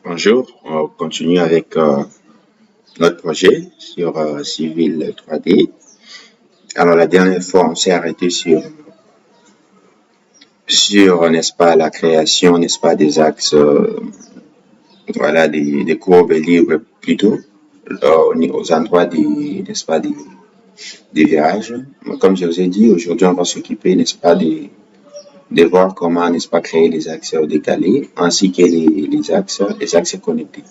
Bonjour, on continue avec notre projet sur Civil 3D. Alors la dernière fois, on s'est arrêté sur n'est-ce pas, la création, n'est-ce pas, des axes, voilà, des courbes libres plutôt, aux endroits n'est-ce pas, des virages. Comme je vous ai dit, aujourd'hui, on va s'occuper, n'est-ce pas, de voir comment, n'est-ce pas, créer les axes décalés, ainsi que les axes connectés.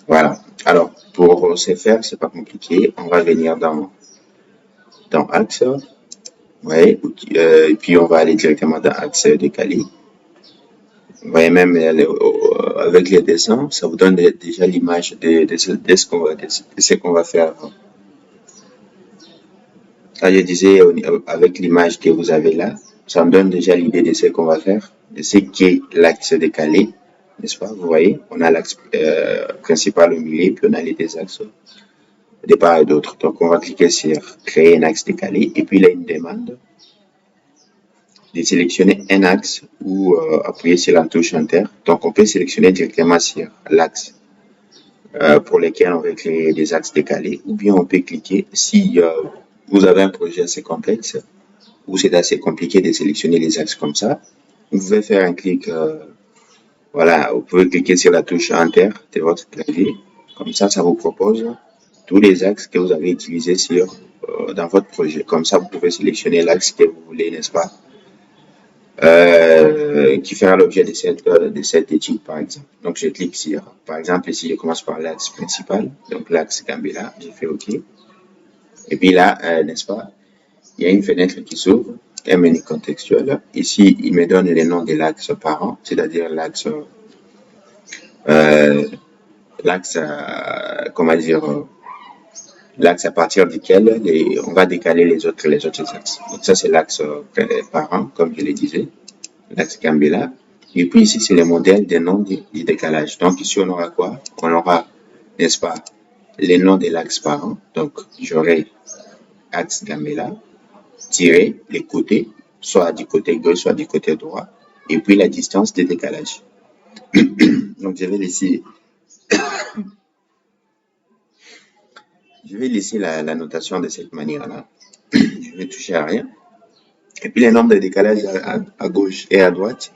Voilà. Alors, pour ce faire, c'est pas compliqué. On va venir dans Axe, ouais, et puis on va aller directement dans Axe décalé. Vous voyez même avec les dessins, ça vous donne déjà l'image de ce qu'on va faire. Là, je disais, avec l'image que vous avez là, ça me donne déjà l'idée de ce qu'on va faire, de ce qu'est l'axe décalé, n'est-ce pas? Vous voyez, on a l'axe principal au milieu, puis on a les deux axes de part et d'autre. Donc, on va cliquer sur créer un axe décalé et puis il y a une demande de sélectionner un axe ou appuyer sur la touche Enter. Donc, on peut sélectionner directement sur l'axe pour lequel on veut créer des axes décalés ou bien on peut cliquer si vous avez un projet assez complexe ou c'est assez compliqué de sélectionner les axes comme ça. Vous pouvez faire un clic, voilà, vous pouvez cliquer sur la touche Enter de votre clavier. Comme ça vous propose tous les axes que vous avez utilisés dans votre projet. Comme ça, vous pouvez sélectionner l'axe que vous voulez, n'est-ce pas, qui fera l'objet de cette étude, par exemple. Donc, je clique sur, par exemple, ici, je commence par l'axe principal, donc l'axe Gambela, j'ai fait OK. Et puis là, n'est-ce pas, il y a une fenêtre qui s'ouvre, un menu contextuel. Ici, il me donne les noms de l'axe parent, c'est-à-dire euh, comment dire, l'axe à partir duquel on va décaler les autres axes. Donc ça, c'est l'axe parent, comme je le disais, l'axe Gambela. Et puis ici, c'est le modèle des noms du décalage. Donc ici, on aura quoi? On aura, n'est-ce pas, les noms de l'axe parent. Donc, j'aurai axe Gambela, tirer les côtés, soit du côté gauche, soit du côté droit, et puis la distance de décalage. Donc, je vais laisser la notation de cette manière-là. Je vais toucher à rien. Et puis, les nombres de décalage à gauche et à droite,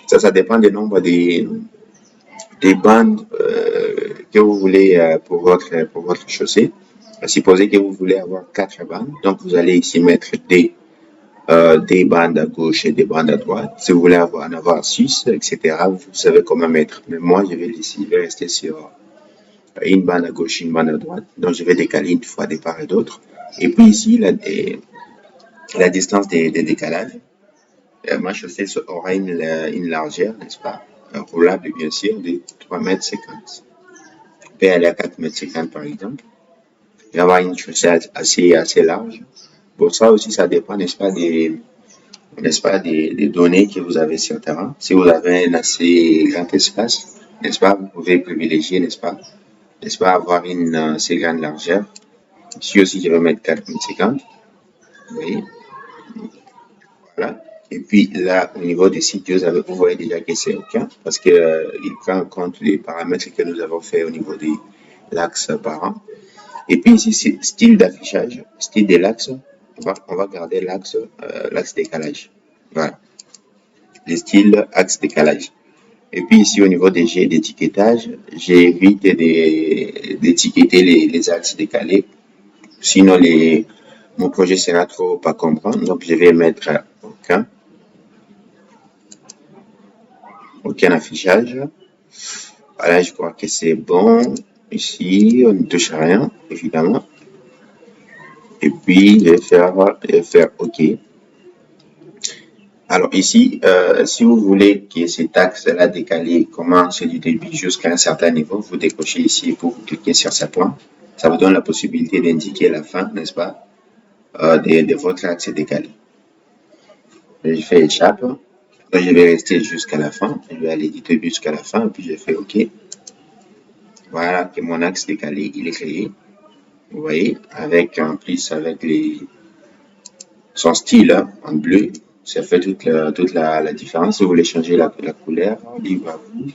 ça dépend du nombre des bandes que vous voulez pour votre chaussée. Supposez que vous voulez avoir 4 bandes, donc vous allez ici mettre des bandes à gauche et des bandes à droite. Si vous voulez en avoir 6, etc., vous savez comment mettre. Mais moi, je vais rester sur une bande à gauche, une bande à droite. Donc, je vais décaler une fois de part et d'autre. Et puis ici, la distance des décalages. Ma chaussée aura une largeur, n'est-ce pas, roulable bien sûr, de 3,50 m. On peut aller à 4,50 m par exemple. Il va avoir une chaussée assez large. Pour ça aussi, ça dépend, n'est-ce pas, des données que vous avez sur le terrain. Si vous avez un assez grand espace, n'est-ce pas, vous pouvez privilégier, n'est-ce pas, avoir une assez grande largeur. Ici aussi, je vais mettre 4,50 m. Vous voyez, voilà. Et puis là, au niveau des sites, vous voyez déjà que c'est OK parce qu'il prend en compte les paramètres que nous avons fait au niveau de l'axe parent. Et puis ici, c'est style d'affichage, style de l'axe. On va garder l'axe décalage. Voilà, le style axe décalage. Et puis ici, au niveau des G d'étiquetage, j'évite d'étiqueter les axes décalés. Sinon, mon projet sera trop à comprendre. Donc, je vais mettre aucun affichage. Voilà, je crois que c'est bon. Ici, on ne touche à rien, évidemment. Et puis, je vais faire OK. Alors ici, si vous voulez que cet axe-là décalé commence du début jusqu'à un certain niveau, vous décochez ici pour cliquer sur ce point. Ça vous donne la possibilité d'indiquer la fin, n'est-ce pas, de votre axe décalé. Je fais échappe. Donc, je vais rester jusqu'à la fin. Je vais aller du début jusqu'à la fin, et puis je fais OK. Voilà que mon axe décalé, il est créé. Vous voyez, en plus avec son style hein, en bleu, ça fait toute la différence. Si vous voulez changer la couleur, libre à vous.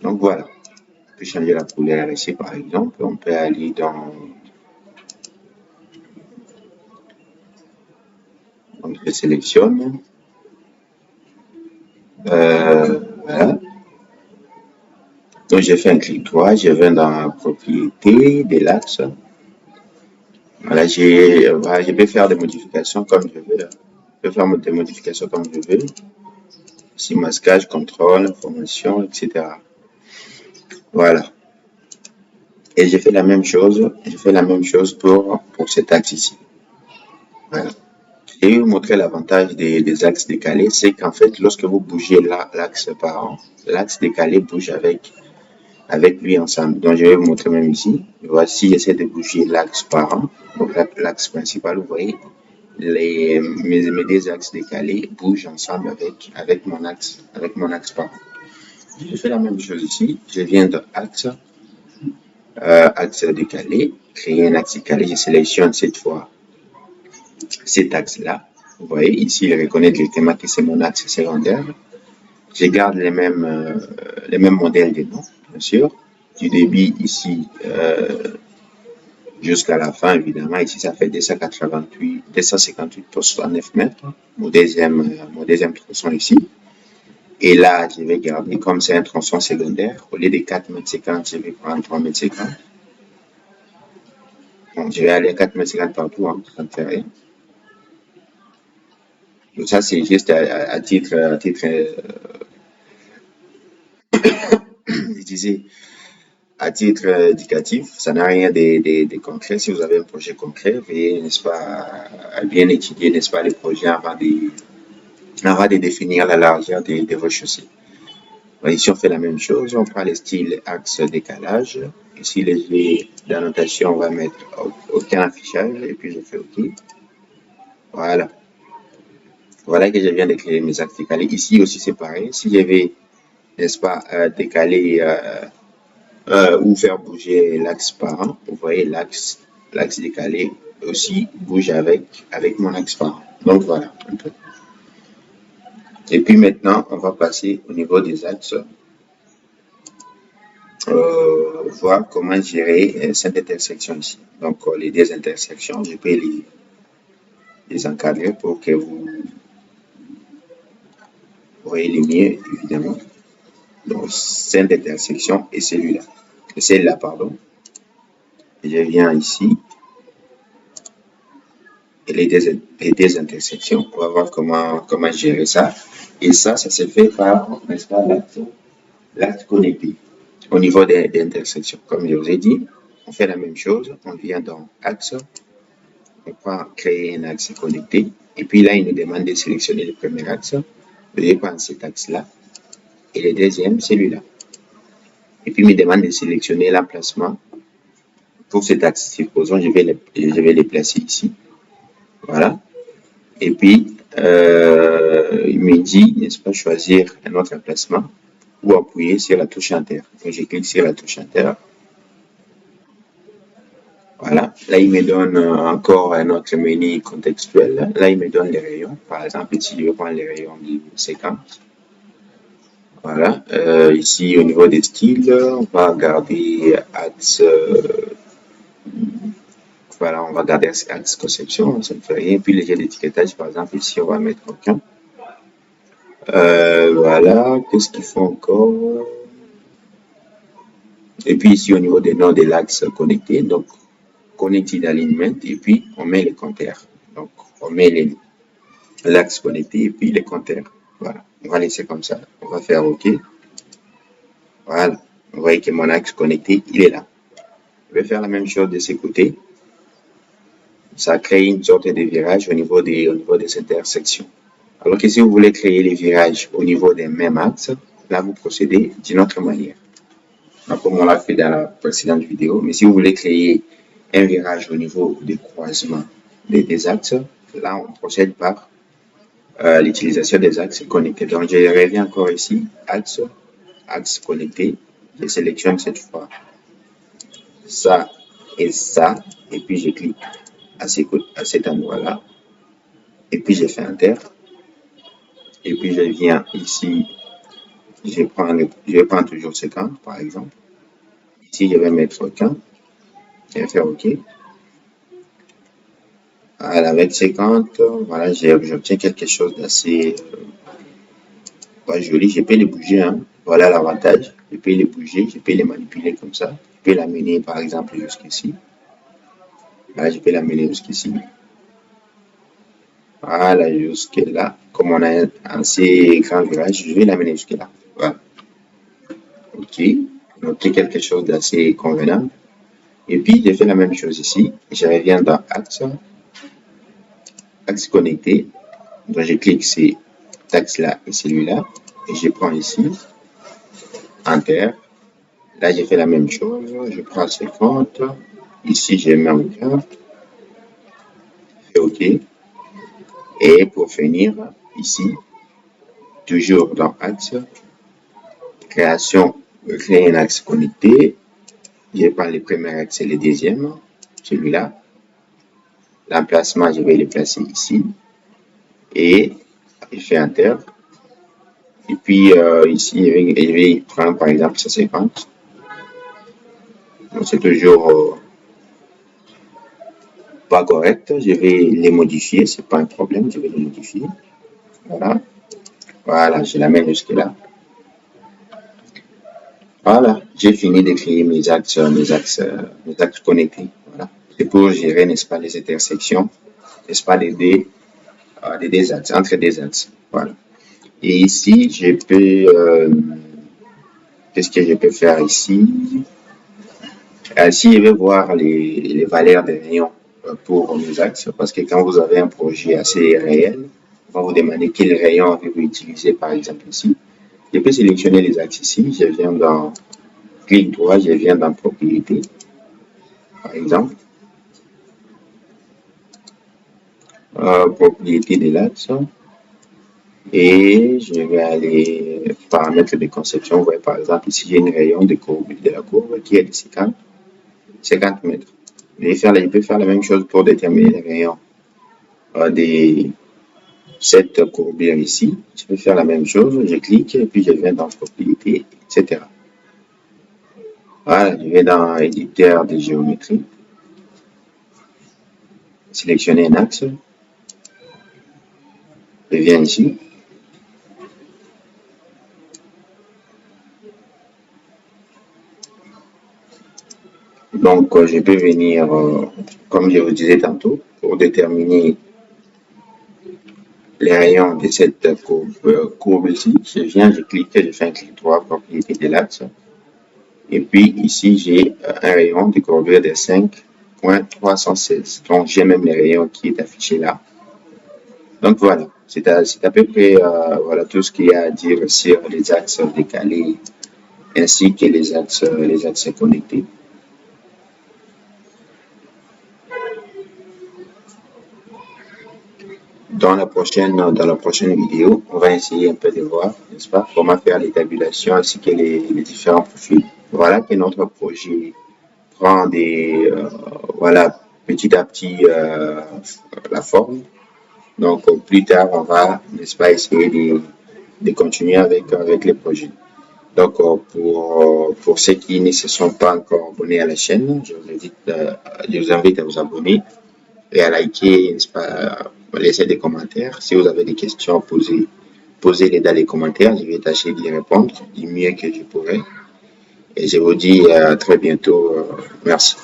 Donc voilà, on peut changer la couleur ici par exemple. On peut aller dans, donc je sélectionne, voilà. Donc j'ai fait un clic droit, je vais dans propriété de l'axe. Voilà, voilà, je peux faire des modifications comme je veux, hein. Je peux faire des modifications comme je veux. Ici, masquage, contrôle, information, etc. Voilà. Et j'ai fait la même chose. Je fais la même chose pour cet axe ici. Voilà. Et vous montrer l'avantage des axes décalés, c'est qu'en fait, lorsque vous bougez l'axe par an, l'axe décalé bouge avec lui ensemble. Donc, je vais vous montrer même ici. Voici, j'essaie de bouger l'axe par an. Donc, l'axe principal, vous voyez, mes deux axes décalés bougent ensemble avec mon axe par an. Je fais la même chose ici. Je viens de axe décalé, créer un axe décalé. Je sélectionne cette fois cet axe-là. Vous voyez, ici, il reconnaît directement que c'est mon axe secondaire. Je garde les mêmes modèles de noms, bien sûr. Du débit ici jusqu'à la fin, évidemment. Ici, ça fait 258 pour 69 mètres. Mon deuxième tronçon ici. Et là, je vais garder, comme c'est un tronçon secondaire, au lieu de 4,50 m, je vais prendre 3,50 m. Bon, je vais aller à 4,50 m partout, hein, ça ne fait rien. Donc ça, c'est juste à titre je disais, à titre éducatif, ça n'a rien de concret. Si vous avez un projet concret, veuillez, n'est-ce pas, à bien étudier, n'est-ce pas, les projets avant de définir la largeur de vos chaussées. Ici, on fait la même chose. On prend le style axe décalage. Ici, les d'annotation, on va mettre aucun affichage et puis je fais OK. Voilà. Voilà que je viens de créer mes axes décalés. Ici aussi, c'est pareil. Si je vais, n'est-ce pas, décaler ou faire bouger l'axe parent, vous voyez, l'axe décalé aussi bouge avec mon axe parent. Donc voilà. Et puis maintenant, on va passer au niveau des axes. Voir comment gérer cette intersection ici. Donc, les deux intersections, je peux les encadrer pour que vous voyez les mieux, évidemment. Donc, cette intersection et celui-là. Celle-là, pardon. Je viens ici. Et les deux intersections. On va voir comment gérer ça. Et ça se fait par, n'est-ce pas, l'axe connecté au niveau des intersections. Comme je vous ai dit, on fait la même chose. On vient dans axe. On va créer un axe connecté. Et puis là, il nous demande de sélectionner le premier axe. Je vais prendre cet axe-là. Et le deuxième, celui-là. Et puis, il me demande de sélectionner l'emplacement pour cet axe. Supposons, je vais les placer ici. Voilà. Et puis, il me dit, n'est-ce pas, choisir un autre emplacement ou appuyer sur la touche Enter. Donc, je clique sur la touche Enter. Voilà. Là, il me donne encore un autre menu contextuel. Là, il me donne les rayons. Par exemple, ici, je vais prendre les rayons du 50. Voilà. Ici, au niveau des styles, on va garder axe. Voilà, on va garder axe conception, ça ne fait rien. Puis, les jeux d'étiquetage, par exemple, ici, on va mettre aucun. Voilà. Qu'est-ce qu'il faut encore? Et puis, ici, au niveau des noms de l'axe connecté, donc, connected alignment, et puis on met les compteurs. Donc, on met l'axe connecté et puis les compteurs. Voilà, on va laisser comme ça. On va faire OK. Voilà, vous voyez que mon axe connecté, il est là. Je vais faire la même chose de ce côté. Ça crée une sorte de virage au niveau des intersections. Alors que si vous voulez créer les virages au niveau des mêmes axes, là, vous procédez d'une autre manière. Comme on l'a fait dans la précédente vidéo, mais si vous voulez créer un virage au niveau des croisements des axes, là, on procède par l'utilisation des axes connectés. Donc, je reviens encore ici, axe connecté. Je sélectionne cette fois ça et ça, et puis je clique à cet endroit-là, et puis je fais Enter. Et puis, je viens ici je vais prendre toujours 50 par exemple. Ici, je vais mettre 15 et faire OK. Voilà, avec 50, voilà, j'obtiens quelque chose d'assez joli. Je peux les bouger, hein. Voilà l'avantage. Je peux les bouger, je peux les manipuler comme ça. Je peux l'amener par exemple jusqu'ici. Là, je peux l'amener jusqu'ici. Voilà, jusque là. Comme on a un assez grand virage, je vais l'amener jusque là. Voilà. OK. Noter quelque chose d'assez convenable. Et puis, je fais la même chose ici. Je reviens dans Axe, Axe connecté. Donc, je clique sur cet axe-là et celui-là. Et je prends ici, Enter. Là, j'ai fait la même chose. Je prends 50. Ici, je mets en carte. Je fais OK. Et pour finir, ici, toujours dans Axe, création, créer un axe connecté. Je prends le premier axe et le deuxième, celui-là. L'emplacement, je vais le placer ici. Et je fais Enter. Et puis ici, je vais prendre par exemple 150. Donc c'est toujours pas correct. Je vais les modifier, c'est pas un problème, je vais les modifier. Voilà. Voilà, je l'amène jusque là. Voilà, j'ai fini de créer mes axes connectés. Voilà. C'est pour gérer, n'est-ce pas, les intersections, n'est-ce pas, des deux axes, entre des axes. Voilà. Et ici, je peux, qu'est-ce que je peux faire ici? Si je vais voir les valeurs des rayons pour mes axes, parce que quand vous avez un projet assez réel, on va vous demander quel rayon avez-vous utilisé, par exemple ici. Je peux sélectionner les axes ici, je viens dans clic droit, je viens dans propriété, par exemple, propriété de l'axe, et je vais aller paramètres de conception. Vous voyez, par exemple, ici j'ai une rayon de la courbe qui est de 50 mètres. Je peux faire la même chose pour déterminer les rayons de cette courbure ici. Je peux faire la même chose, je clique et puis je viens dans propriété, etc. Voilà, je vais dans éditeur de géométrie, sélectionner un axe, je viens ici. Donc, je peux venir, comme je vous disais tantôt, pour déterminer les rayons de cette courbe ici. Je viens, je clique, je fais un clic droit, propriété de l'axe. Et puis ici, j'ai un rayon de courbure de 5,316. Donc, j'ai même les rayons qui est affiché là. Donc, voilà. C'est à peu près voilà, tout ce qu'il y a à dire sur les axes décalés ainsi que les axes connectés. Dans la prochaine vidéo, on va essayer un peu de voir, n'est-ce pas, comment faire les tabulations ainsi que les différents profils. Voilà que notre projet prend voilà, petit à petit la forme. Donc, plus tard, on va, n'est-ce pas, essayer de continuer avec les projets. Donc, pour ceux qui ne se sont pas encore abonnés à la chaîne, je vous invite à vous abonner et à liker, n'est-ce pas, laisser des commentaires. Si vous avez des questions, posez-les dans les commentaires. Je vais tâcher d'y répondre du mieux que je pourrai. Et je vous dis à très bientôt. Merci.